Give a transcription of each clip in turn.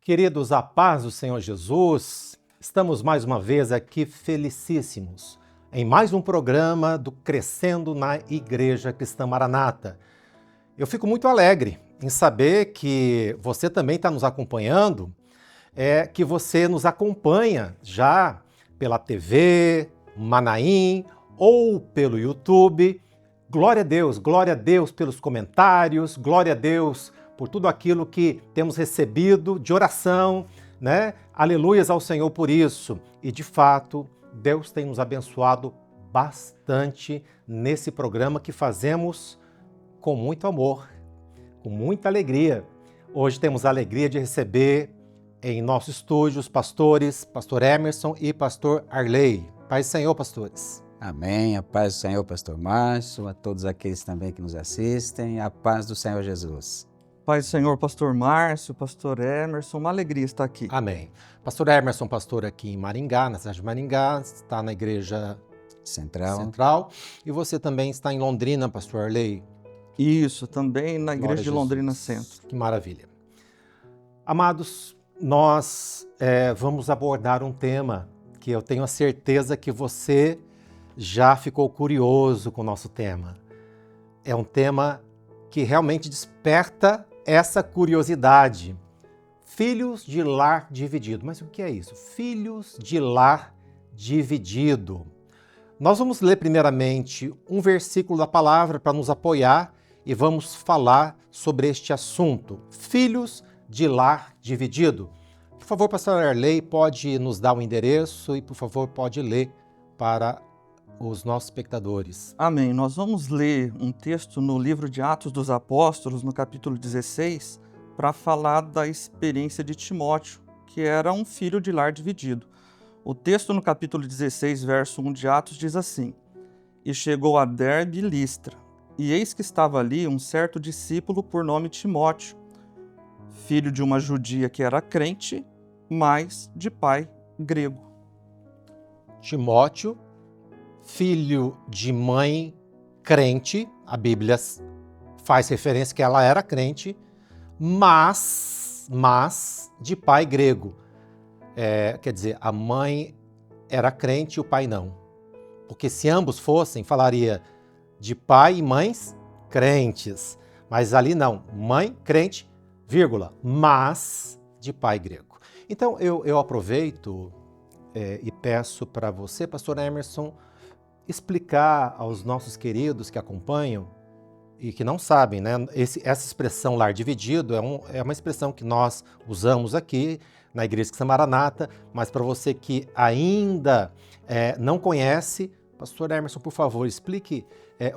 Queridos, a paz do Senhor Jesus, estamos mais uma vez aqui felicíssimos em mais um programa do Crescendo na Igreja Cristã Maranata. Eu fico muito alegre em saber que você também está nos acompanhando, que você nos acompanha já pela TV, Manaim ou pelo YouTube. Glória a Deus pelos comentários, glória a Deus por tudo aquilo que temos recebido de oração, né? Aleluias ao Senhor por isso. E de fato, Deus tem nos abençoado bastante nesse programa que fazemos com muito amor, com muita alegria. Hoje temos a alegria de receber em nosso estúdio os pastores, pastor Emerson e pastor Arley. Paz do Senhor, pastores. Amém. A paz do Senhor, pastor Márcio, a todos aqueles também que nos assistem, a paz do Senhor Jesus. Paz do Senhor, pastor Márcio, pastor Emerson, uma alegria estar aqui. Amém. Pastor Emerson, pastor aqui em Maringá, na cidade de Maringá, está na igreja Central. E você também está em Londrina, pastor Arley? Isso, também na igreja Glória de Londrina Centro. Que maravilha. Amados, nós vamos abordar um tema que eu tenho a certeza que você já ficou curioso com o nosso tema. É um tema que realmente desperta essa curiosidade. Filhos de lar dividido. Mas o que é isso? Filhos de lar dividido. Nós vamos ler primeiramente um versículo da palavra para nos apoiar e vamos falar sobre este assunto. Filhos de lar dividido. Por favor, pastor Arley, pode nos dar o endereço e, por favor, pode ler para os nossos espectadores. Amém. Nós vamos ler um texto no livro de Atos dos Apóstolos, no capítulo 16, para falar da experiência de Timóteo, que era um filho de lar dividido. O texto no capítulo 16, verso 1 de Atos diz assim: E chegou a Derbe e Listra, e eis que estava ali um certo discípulo por nome Timóteo, filho de uma judia que era crente, mas de pai grego. Timóteo, filho de mãe crente, a Bíblia faz referência que ela era crente, mas de pai grego. Quer dizer, a mãe era crente e o pai não. Porque se ambos fossem, falaria de pai e mães crentes. Mas ali não, mãe crente, vírgula, mas de pai grego. Então eu aproveito e peço para você, pastor Emerson, explicar aos nossos queridos que acompanham e que não sabem, né? Essa expressão lar dividido é uma expressão que nós usamos aqui na Igreja Cristã Maranata, mas para você que ainda não conhece, pastor Emerson, por favor, explique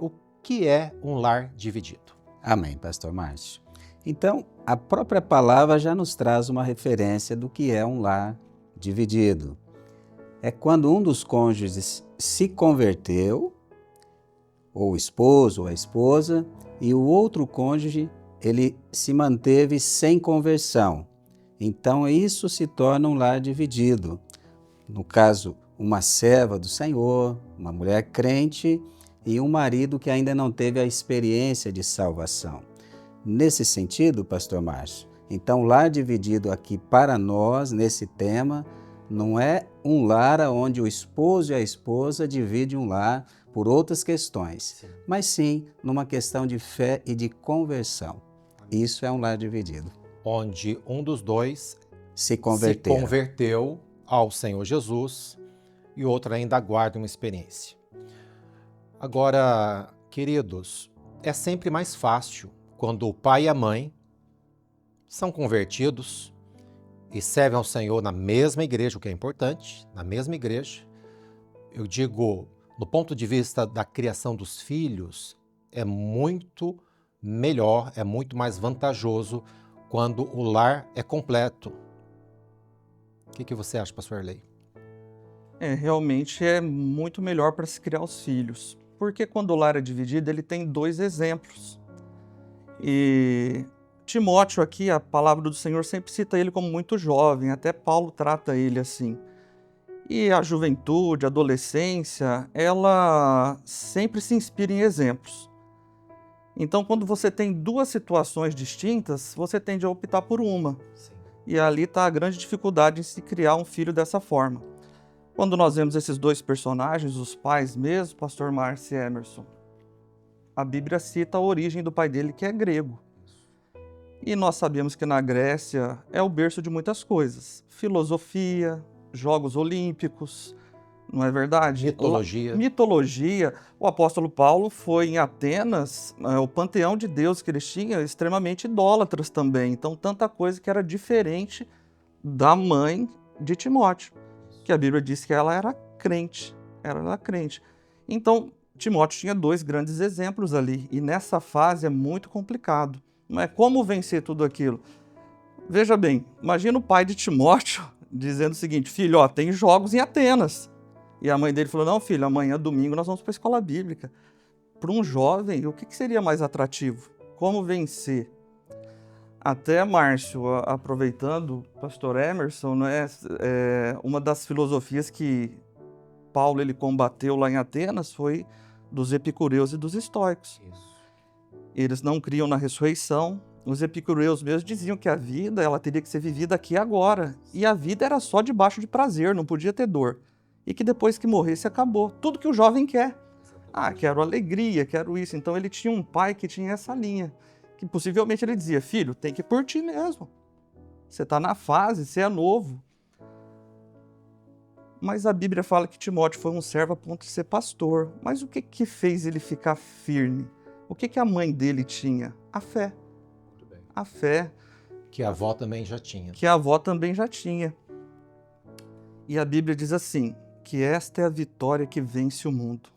o que é um lar dividido. Amém, pastor Márcio. Então, a própria palavra já nos traz uma referência do que é um lar dividido. É quando um dos cônjuges se converteu, ou o esposo ou a esposa, e o outro cônjuge, ele se manteve sem conversão. Então, isso se torna um lar dividido. No caso, uma serva do Senhor, uma mulher crente e um marido que ainda não teve a experiência de salvação. Nesse sentido, pastor Márcio, então, lar dividido aqui para nós, nesse tema, não é um lar onde o esposo e a esposa dividem um lar por outras questões, mas sim numa questão de fé e de conversão. Isso é um lar dividido. Onde um dos dois se converteu ao Senhor Jesus e o outro ainda aguarda uma experiência. Agora, queridos, é sempre mais fácil quando o pai e a mãe são convertidos e servem ao Senhor na mesma igreja, o que é importante, na mesma igreja. Eu digo, do ponto de vista da criação dos filhos, é muito melhor, é muito mais vantajoso quando o lar é completo. O que você acha, pastor Arley? Realmente é muito melhor para se criar os filhos, porque quando o lar é dividido, ele tem dois exemplos. E Timóteo aqui, a palavra do Senhor sempre cita ele como muito jovem, até Paulo trata ele assim. E a juventude, a adolescência, ela sempre se inspira em exemplos. Então, quando você tem duas situações distintas, você tende a optar por uma. Sim. E ali está a grande dificuldade em se criar um filho dessa forma. Quando nós vemos esses dois personagens, os pais mesmo, pastor Márcio e Emerson, a Bíblia cita a origem do pai dele, que é grego. E nós sabemos que na Grécia é o berço de muitas coisas. Filosofia, Jogos Olímpicos, não é verdade? Mitologia. Mitologia. O apóstolo Paulo foi em Atenas, o panteão de Deus que eles tinham, extremamente idólatras também. Então, tanta coisa que era diferente da mãe de Timóteo, que a Bíblia diz que ela era crente. Então, Timóteo tinha dois grandes exemplos ali, e nessa fase é muito complicado. Não é como vencer tudo aquilo. Veja bem, imagina o pai de Timóteo dizendo o seguinte: filho, ó, tem jogos em Atenas. E a mãe dele falou: não, filho, amanhã, domingo, nós vamos para a escola bíblica. Para um jovem, o que seria mais atrativo? Como vencer? Até, Márcio, aproveitando, pastor Emerson, né, uma das filosofias que Paulo ele combateu lá em Atenas foi dos epicureus e dos estoicos. Isso. Eles não criam na ressurreição. Os epicureus mesmo diziam que a vida ela teria que ser vivida aqui e agora. E a vida era só debaixo de prazer, não podia ter dor. E que depois que morresse acabou. Tudo que o jovem quer. Ah, quero alegria, quero isso. Então ele tinha um pai que tinha essa linha. Que possivelmente ele dizia: filho, tem que ir por ti mesmo. Você está na fase, você é novo. Mas a Bíblia fala que Timóteo foi um servo a ponto de ser pastor. Mas o que fez ele ficar firme? O que a mãe dele tinha? A fé. Muito bem. A fé. Que a avó também já tinha. Que a avó também já tinha. E a Bíblia diz assim, que esta é a vitória que vence o mundo.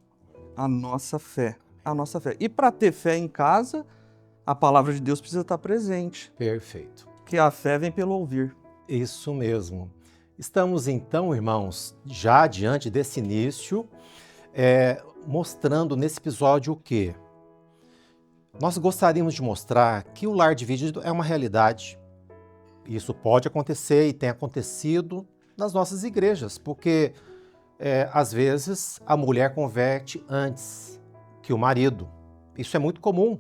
A nossa fé. A nossa fé. E para ter fé em casa, a palavra de Deus precisa estar presente. Perfeito. Porque a fé vem pelo ouvir. Isso mesmo. Estamos então, irmãos, já diante desse início, mostrando nesse episódio o quê? Nós gostaríamos de mostrar que o lar dividido é uma realidade. Isso pode acontecer e tem acontecido nas nossas igrejas, porque às vezes a mulher converte antes que o marido. Isso é muito comum.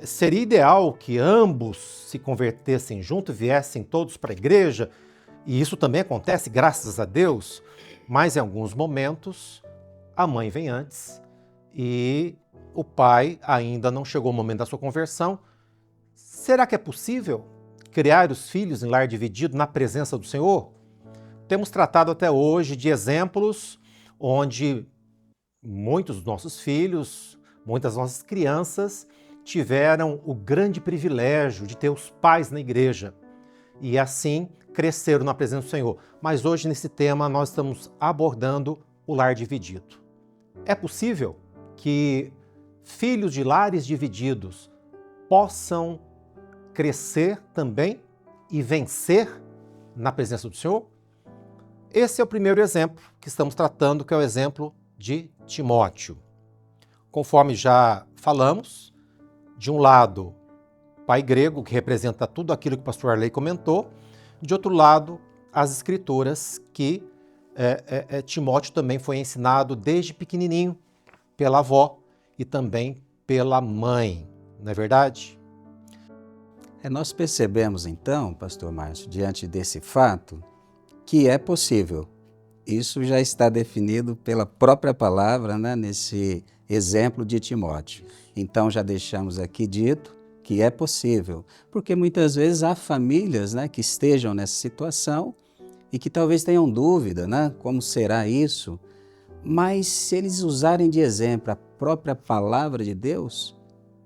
Seria ideal que ambos se convertessem juntos, viessem todos para a igreja, e isso também acontece, graças a Deus, mas em alguns momentos a mãe vem antes e o pai ainda não chegou o momento da sua conversão. Será que é possível criar os filhos em lar dividido na presença do Senhor? Temos tratado até hoje de exemplos onde muitos dos nossos filhos, muitas das nossas crianças tiveram o grande privilégio de ter os pais na igreja e assim cresceram na presença do Senhor. Mas hoje nesse tema nós estamos abordando o lar dividido. É possível que filhos de lares divididos possam crescer também e vencer na presença do Senhor? Esse é o primeiro exemplo que estamos tratando, que é o exemplo de Timóteo. Conforme já falamos, de um lado, pai grego, que representa tudo aquilo que o pastor Arley comentou, de outro lado, as escrituras que Timóteo também foi ensinado desde pequenininho pela avó e também pela mãe, não é verdade? Nós percebemos então, pastor Márcio, diante desse fato, que é possível. Isso já está definido pela própria palavra, né, nesse exemplo de Timóteo. Então já deixamos aqui dito que é possível, porque muitas vezes há famílias, né, que estejam nessa situação e que talvez tenham dúvida, né, como será isso, mas se eles usarem de exemplo a própria palavra de Deus,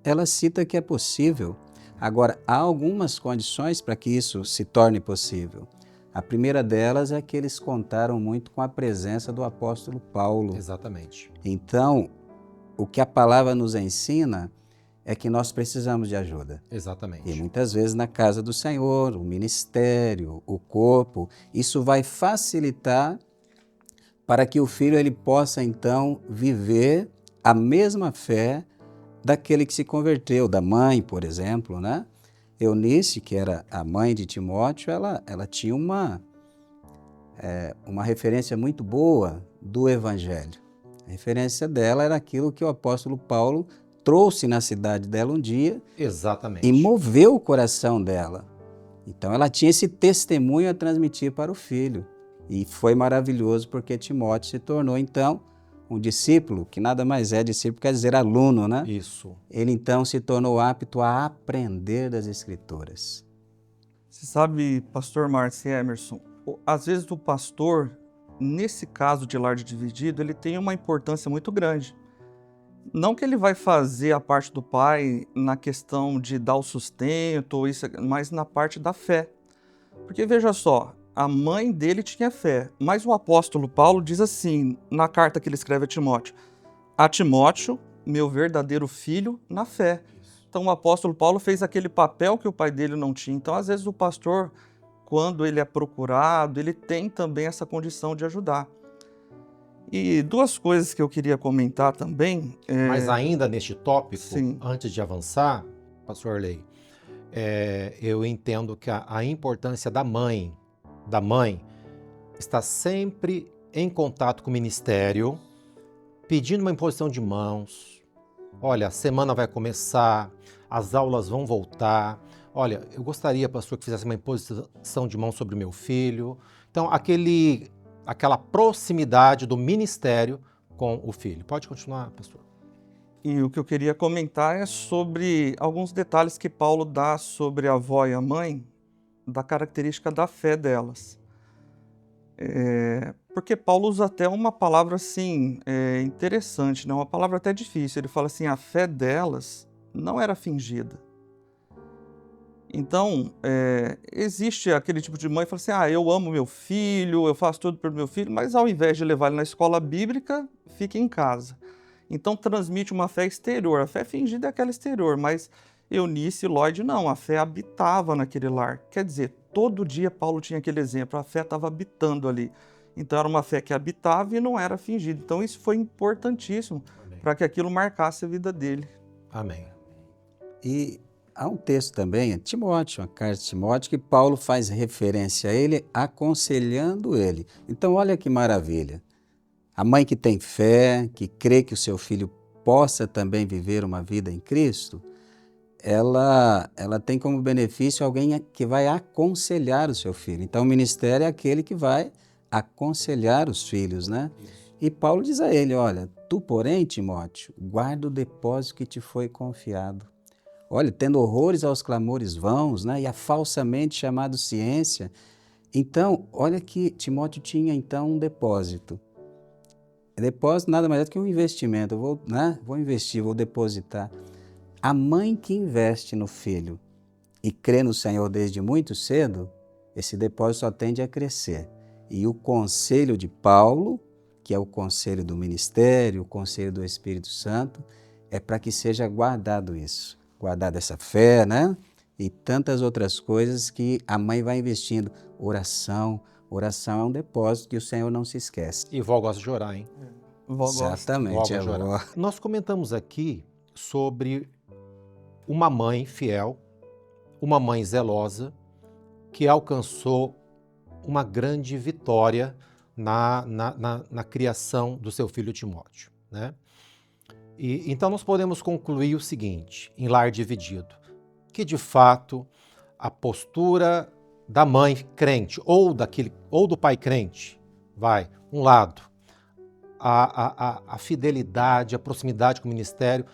ela cita que é possível. Agora, há algumas condições para que isso se torne possível. A primeira delas é que eles contaram muito com a presença do apóstolo Paulo. Exatamente. Então, o que a palavra nos ensina é que nós precisamos de ajuda. Exatamente. E muitas vezes na casa do Senhor, o ministério, o corpo, isso vai facilitar para que o filho ele possa então viver a mesma fé daquele que se converteu, da mãe, por exemplo, né? Eunice, que era a mãe de Timóteo, ela tinha uma referência muito boa do Evangelho. A referência dela era aquilo que o apóstolo Paulo trouxe na cidade dela um dia. Exatamente. E moveu o coração dela. Então ela tinha esse testemunho a transmitir para o filho. E foi maravilhoso porque Timóteo se tornou então um discípulo, que nada mais é discípulo, quer dizer aluno, né? Isso. Ele então se tornou apto a aprender das Escrituras. Você sabe, pastor Márcio e Emerson, às vezes o pastor, nesse caso de lar dividido, ele tem uma importância muito grande. Não que ele vai fazer a parte do pai na questão de dar o sustento, mas na parte da fé. Porque veja só, a mãe dele tinha fé, mas o apóstolo Paulo diz assim, na carta que ele escreve a Timóteo, meu verdadeiro filho na fé. Então o apóstolo Paulo fez aquele papel que o pai dele não tinha. Então às vezes o pastor, quando ele é procurado, ele tem também essa condição de ajudar. E duas coisas que eu queria comentar também. Mas ainda neste tópico, Sim. antes de avançar, pastor Lei, eu entendo que a importância da mãe está sempre em contato com o ministério, pedindo uma imposição de mãos. Olha, a semana vai começar, as aulas vão voltar. Olha, eu gostaria, pastor, que fizesse uma imposição de mãos sobre o meu filho. Então, aquela proximidade do ministério com o filho. Pode continuar, pastor. E o que eu queria comentar é sobre alguns detalhes que Paulo dá sobre a avó e a mãe, da característica da fé delas. Porque Paulo usa até uma palavra assim, interessante, né? Uma palavra até difícil. Ele fala assim, a fé delas não era fingida. Então, existe aquele tipo de mãe que fala assim, eu amo meu filho, eu faço tudo pelo meu filho, mas ao invés de levar ele na escola bíblica, fica em casa. Então transmite uma fé exterior. A fé fingida é aquela exterior, mas Eunice e Lloyd não, a fé habitava naquele lar. Quer dizer, todo dia Paulo tinha aquele exemplo, a fé estava habitando ali. Então era uma fé que habitava e não era fingida. Então isso foi importantíssimo para que aquilo marcasse a vida dele. Amém. E há um texto também, Timóteo, a carta de Timóteo, que Paulo faz referência a ele, aconselhando ele. Então olha que maravilha. A mãe que tem fé, que crê que o seu filho possa também viver uma vida em Cristo, ela tem como benefício alguém que vai aconselhar o seu filho. Então o ministério é aquele que vai aconselhar os filhos, né? E Paulo diz a ele, olha, tu porém, Timóteo, guarda o depósito que te foi confiado. Olha, tendo horrores aos clamores vãos, né? E a falsamente chamado ciência. Então, olha que Timóteo tinha então um depósito. Depósito nada mais é do que um investimento. Eu vou investir, vou depositar. A mãe que investe no filho e crê no Senhor desde muito cedo, esse depósito só tende a crescer. E o conselho de Paulo, que é o conselho do ministério, o conselho do Espírito Santo, é para que seja guardado isso. Guardada essa fé, né? E tantas outras coisas que a mãe vai investindo. Oração é um depósito que o Senhor não se esquece. E vó gosta de orar, hein? Vó gosta. Exatamente, Vó gosta de orar. Nós comentamos aqui sobre uma mãe fiel, uma mãe zelosa, que alcançou uma grande vitória na criação do seu filho Timóteo, né? E então nós podemos concluir o seguinte, em lar dividido, que de fato a postura da mãe crente ou do pai crente, um lado, a fidelidade, a proximidade com o ministério,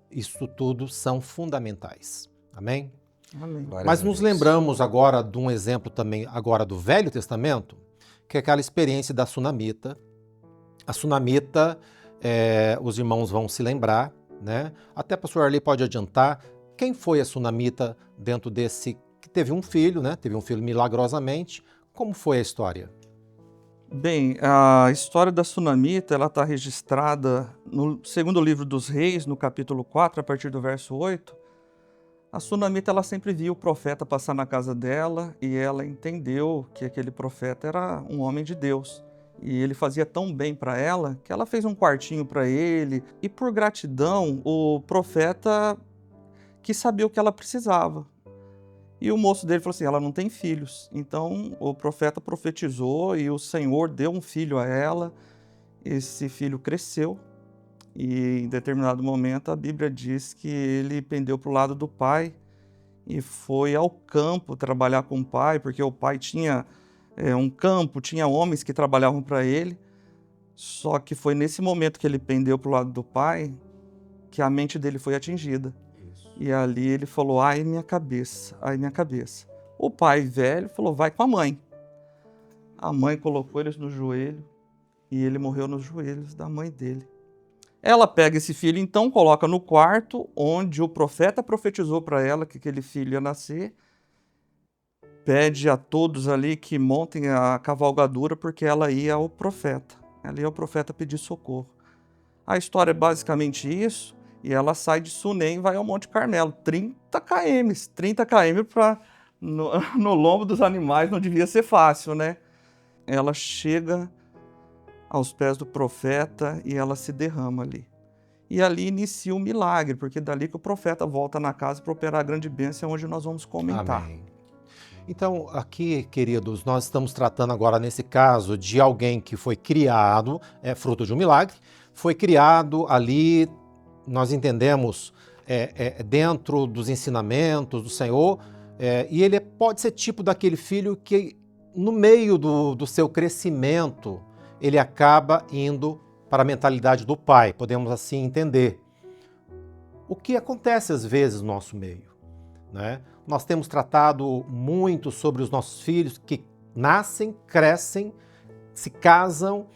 isso tudo são fundamentais. Amém? Amém. Mas nos lembramos agora de um exemplo também agora do Velho Testamento, que é aquela experiência da Sunamita. A Sunamita, os irmãos vão se lembrar, né? Até o pastor Arley pode adiantar quem foi a Sunamita dentro desse, que teve um filho, né? Teve um filho milagrosamente. Como foi a história? Bem, a história da Sunamita, ela está registrada no segundo livro dos Reis, no capítulo 4, a partir do verso 8. A Sunamita, ela sempre viu o profeta passar na casa dela e ela entendeu que aquele profeta era um homem de Deus. E ele fazia tão bem para ela que ela fez um quartinho para ele. E por gratidão, o profeta quis saber o que ela precisava. E o moço dele falou assim, ela não tem filhos. Então o profeta profetizou e o Senhor deu um filho a ela. Esse filho cresceu e em determinado momento a Bíblia diz que ele pendeu para o lado do pai e foi ao campo trabalhar com o pai, porque o pai tinha um campo, tinha homens que trabalhavam para ele. Só que foi nesse momento que ele pendeu para o lado do pai que a mente dele foi atingida. Isso. E ali ele falou, ai minha cabeça, ai minha cabeça. O pai velho falou, vai com a mãe. A mãe colocou eles no joelho e ele morreu nos joelhos da mãe dele. Ela pega esse filho, então, coloca no quarto onde o profeta profetizou para ela que aquele filho ia nascer. Pede a todos ali que montem a cavalgadura porque ela ia ao profeta. Ela ia ao profeta pedir socorro. A história é basicamente isso. E ela sai de Sunem e vai ao Monte Carmelo. 30 km no lombo dos animais não devia ser fácil, né? Ela chega aos pés do profeta e ela se derrama ali. E ali inicia o milagre, porque dali que o profeta volta na casa para operar a grande bênção, onde nós vamos comentar. Amém. Então, aqui, queridos, nós estamos tratando agora, nesse caso, de alguém que foi criado, fruto de um milagre, foi criado ali, nós entendemos, dentro dos ensinamentos do Senhor, e ele pode ser tipo daquele filho que, no meio do seu crescimento, ele acaba indo para a mentalidade do pai, podemos assim entender. O que acontece às vezes no nosso meio, né? Nós temos tratado muito sobre os nossos filhos que nascem, crescem, se casam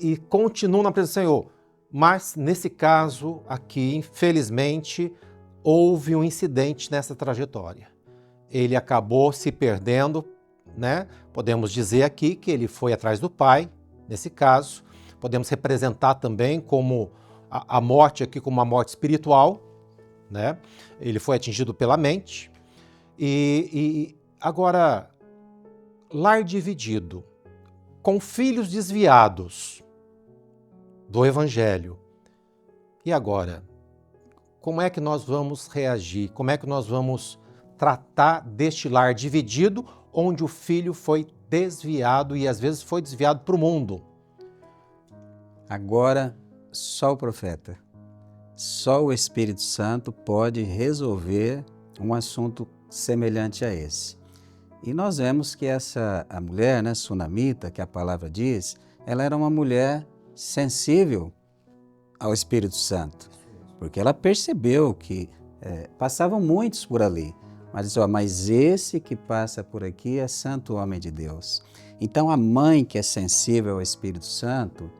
e continuam na presença do Senhor. Mas, nesse caso aqui, infelizmente, houve um incidente nessa trajetória. Ele acabou se perdendo, né? Podemos dizer aqui que ele foi atrás do pai, nesse caso. Podemos representar também como a morte aqui como uma morte espiritual, né? Ele foi atingido pela mente. E agora, lar dividido, com filhos desviados do Evangelho. E agora, como é que nós vamos reagir? Como é que nós vamos tratar deste lar dividido, onde o filho foi desviado e às vezes foi desviado para o mundo? Agora, só o profeta, só o Espírito Santo pode resolver um assunto semelhante a esse. E nós vemos que a mulher, né, sunamita, que a palavra diz, ela era uma mulher sensível ao Espírito Santo, porque ela percebeu que passavam muitos por ali, mas disse, mas esse que passa por aqui é santo homem de Deus. Então a mãe que é sensível ao Espírito Santo,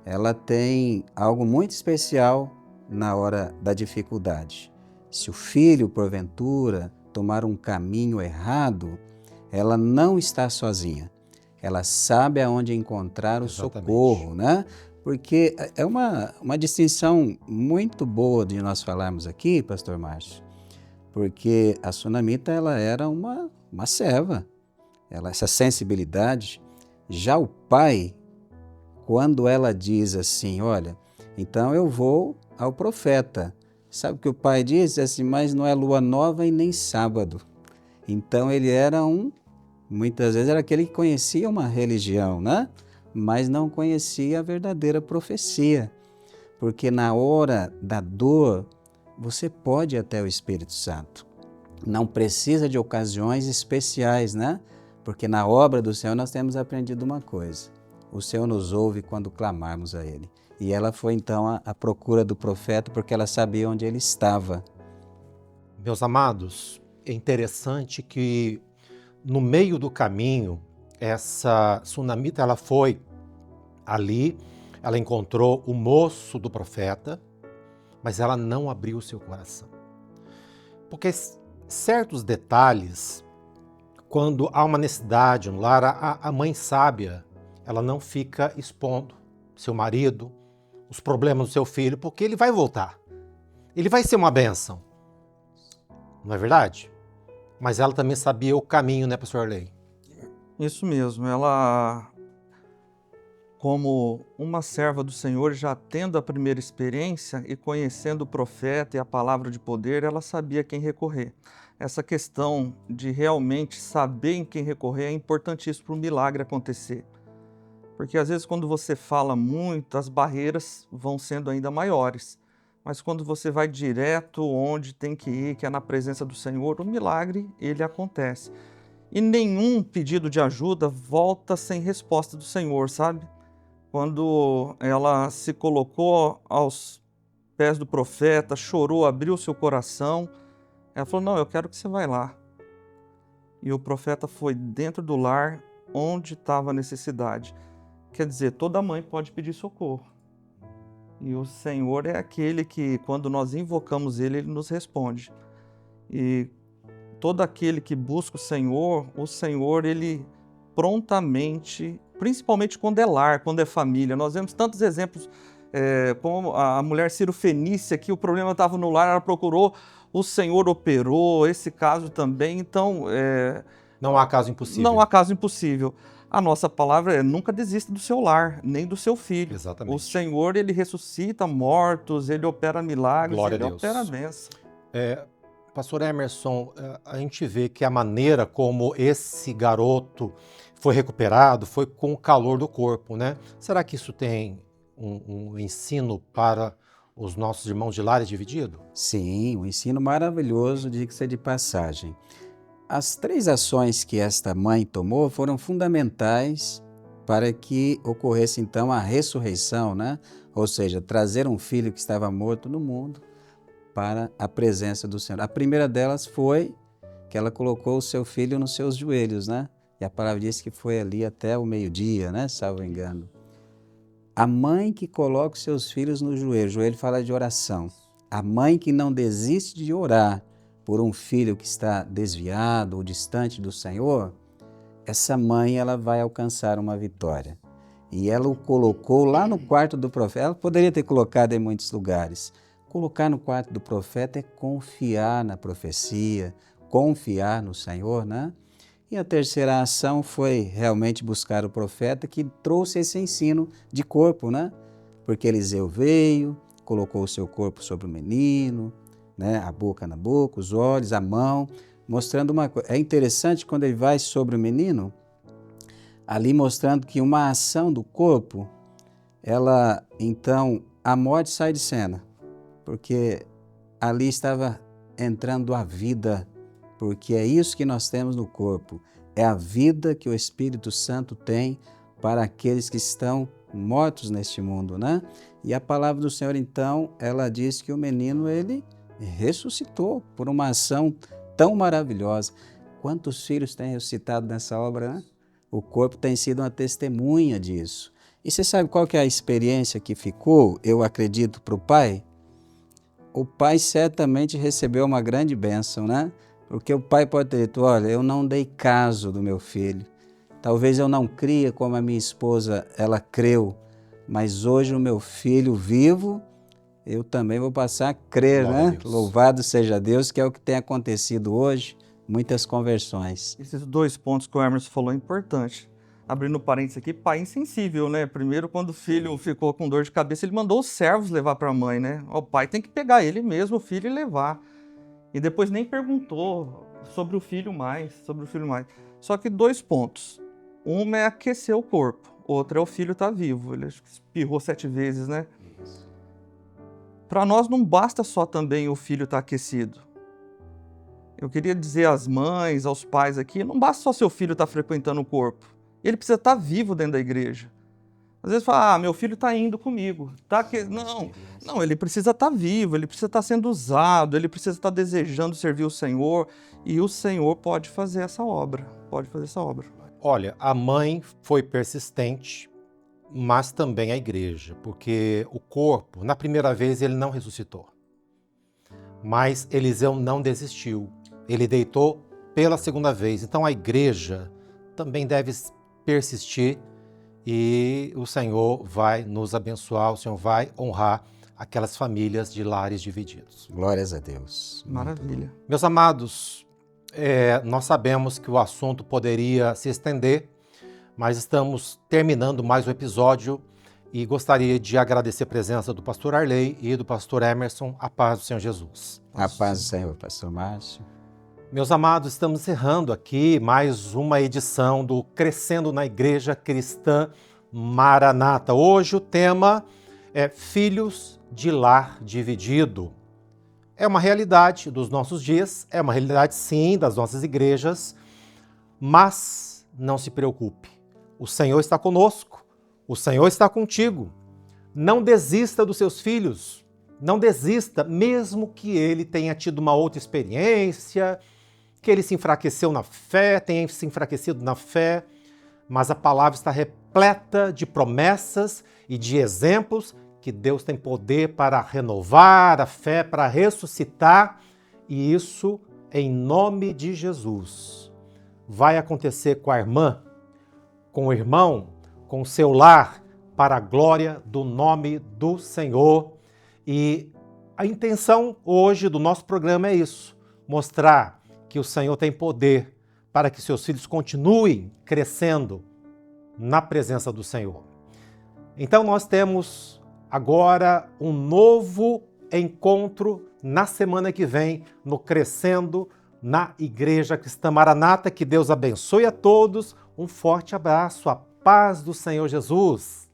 ela tem algo muito especial na hora da dificuldade. Se o filho, porventura, tomar um caminho errado, ela não está sozinha. Ela sabe aonde encontrar o socorro, né? Porque é uma distinção muito boa de nós falarmos aqui, pastor Márcio, porque a sunamita ela era uma serva, essa sensibilidade. Já o pai, quando ela diz assim, olha, então eu vou ao profeta, sabe o que o pai diz? Assim, mas não é lua nova e nem sábado. Então ele era muitas vezes era aquele que conhecia uma religião, né? Mas não conhecia a verdadeira profecia. Porque na hora da dor, você pode ir até o Espírito Santo. Não precisa de ocasiões especiais, né? Porque na obra do Senhor nós temos aprendido uma coisa. O Senhor nos ouve quando clamarmos a Ele. E ela foi então à procura do profeta porque ela sabia onde ele estava. Meus amados, é interessante que no meio do caminho, essa sunamita ela foi ali, ela encontrou o moço do profeta, mas ela não abriu o seu coração. Porque certos detalhes, quando há uma necessidade no lar, a mãe sábia, ela não fica expondo seu marido, os problemas do seu filho, porque ele vai voltar. Ele vai ser uma bênção. Não é verdade? Mas ela também sabia o caminho, né, pastor Arley? Isso mesmo. Ela, como uma serva do Senhor, já tendo a primeira experiência e conhecendo o profeta e a palavra de poder, ela sabia quem recorrer. Essa questão de realmente saber em quem recorrer é importantíssimo para o milagre acontecer. Porque às vezes quando você fala muito, as barreiras vão sendo ainda maiores. mas quando você vai direto onde tem que ir, que é na presença do Senhor, o milagre, ele acontece. E nenhum pedido de ajuda volta sem resposta do Senhor, sabe? Quando ela se colocou aos pés do profeta, chorou, abriu seu coração, ela falou, não, eu quero que você vá lá. E o profeta foi dentro do lar onde estava a necessidade. Quer dizer, toda mãe pode pedir socorro. E o Senhor é aquele que, quando nós invocamos Ele, Ele nos responde. E todo aquele que busca o Senhor, Ele prontamente, principalmente quando é lar, quando é família. Nós vemos tantos exemplos, como a mulher Cirofenícia, que o problema estava no lar, ela procurou, o Senhor operou, esse caso também. Então, não há caso impossível. Não há caso impossível. A nossa palavra é nunca desista do seu lar, nem do seu filho. Exatamente. O Senhor, Ele ressuscita mortos, Ele opera milagres, Glória Ele a Deus. opera a bênção. Pastor Emerson, a gente vê que a maneira como esse garoto foi recuperado foi com o calor do corpo, né? Será que isso tem um ensino para os nossos irmãos de lares divididos? Sim, um ensino maravilhoso, diga-se de passagem. As 3 ações que esta mãe tomou foram fundamentais para que ocorresse então a ressurreição, né? Ou seja, trazer um filho que estava morto no mundo para a presença do Senhor. A primeira delas foi que ela colocou o seu filho nos seus joelhos, né? E a palavra diz que foi ali até o meio-dia, né? Salvo engano. A mãe que coloca os seus filhos no joelho, o joelho fala de oração. A mãe que não desiste de orar por um filho que está desviado ou distante do Senhor, essa mãe ela vai alcançar uma vitória. E ela o colocou lá no quarto do profeta. Ela poderia ter colocado em muitos lugares. Colocar no quarto do profeta é confiar na profecia, confiar no Senhor, né? E a terceira ação foi realmente buscar o profeta que trouxe esse ensino de corpo, né? Porque Eliseu veio, colocou o seu corpo sobre o menino, né? A boca na boca, os olhos, a mão, mostrando uma coisa. É interessante quando ele vai sobre o menino, ali mostrando que uma ação do corpo, ela, então, a morte sai de cena, porque ali estava entrando a vida, porque é isso que nós temos no corpo, é a vida que o Espírito Santo tem para aqueles que estão mortos neste mundo, né? E a palavra do Senhor, então, ela diz que o menino, ele ressuscitou por uma ação tão maravilhosa. Quantos filhos têm ressuscitado nessa obra, né? O corpo tem sido uma testemunha disso. E você sabe qual que é a experiência que ficou, eu acredito, para o pai? O pai certamente recebeu uma grande bênção, né? Porque o pai pode ter dito, olha, eu não dei caso do meu filho. Talvez eu não cria como a minha esposa, ela creu. Mas hoje o meu filho vivo, eu também vou passar a crer, Glória né? a Deus. Louvado seja Deus, que é o que tem acontecido hoje, muitas conversões. Esses 2 pontos que o Emerson falou é importante. Abrindo parênteses aqui, pai insensível, né? Primeiro, quando o filho ficou com dor de cabeça, ele mandou os servos levar para a mãe, né? O pai tem que pegar ele mesmo, o filho, e levar. E depois nem perguntou sobre o filho mais, Só que 2 pontos. Uma é aquecer o corpo, outra é o filho estar vivo. Ele espirrou 7 vezes, né? Para nós não basta só também o filho estar aquecido. Eu queria dizer às mães, aos pais aqui, não basta só seu filho estar frequentando o corpo. Ele precisa estar vivo dentro da igreja. Às vezes fala, meu filho está indo comigo. Não, ele precisa estar vivo, ele precisa estar sendo usado, ele precisa estar desejando servir o Senhor, e o Senhor pode fazer essa obra, Olha, a mãe foi persistente, mas também a igreja, porque o corpo, na primeira vez, ele não ressuscitou. Mas Eliseu não desistiu, ele deitou pela segunda vez. Então a igreja também deve persistir e o Senhor vai nos abençoar, o Senhor vai honrar aquelas famílias de lares divididos. Glórias a Deus. Maravilha. Meus amados, nós sabemos que o assunto poderia se estender, mas estamos terminando mais um episódio e gostaria de agradecer a presença do pastor Arley e do pastor Emerson. A paz do Senhor Jesus. A paz do Senhor, pastor Márcio. Meus amados, estamos encerrando aqui mais uma edição do Crescendo na Igreja Cristã Maranata. Hoje o tema filhos de lar dividido. É uma realidade dos nossos dias, é uma realidade sim das nossas igrejas, mas não se preocupe. O Senhor está conosco, o Senhor está contigo. Não desista dos seus filhos, não desista, mesmo que ele tenha tido uma outra experiência, que ele se enfraqueceu na fé, tenha se enfraquecido na fé, mas a palavra está repleta de promessas e de exemplos que Deus tem poder para renovar a fé, para ressuscitar, e isso em nome de Jesus. Vai acontecer com a irmã, com o irmão, com o seu lar, para a glória do nome do Senhor. E a intenção hoje do nosso programa é isso, mostrar que o Senhor tem poder para que seus filhos continuem crescendo na presença do Senhor. Então nós temos agora um novo encontro na semana que vem, no Crescendo na Igreja Cristã Maranata. Que Deus abençoe a todos. Um forte abraço, a paz do Senhor Jesus.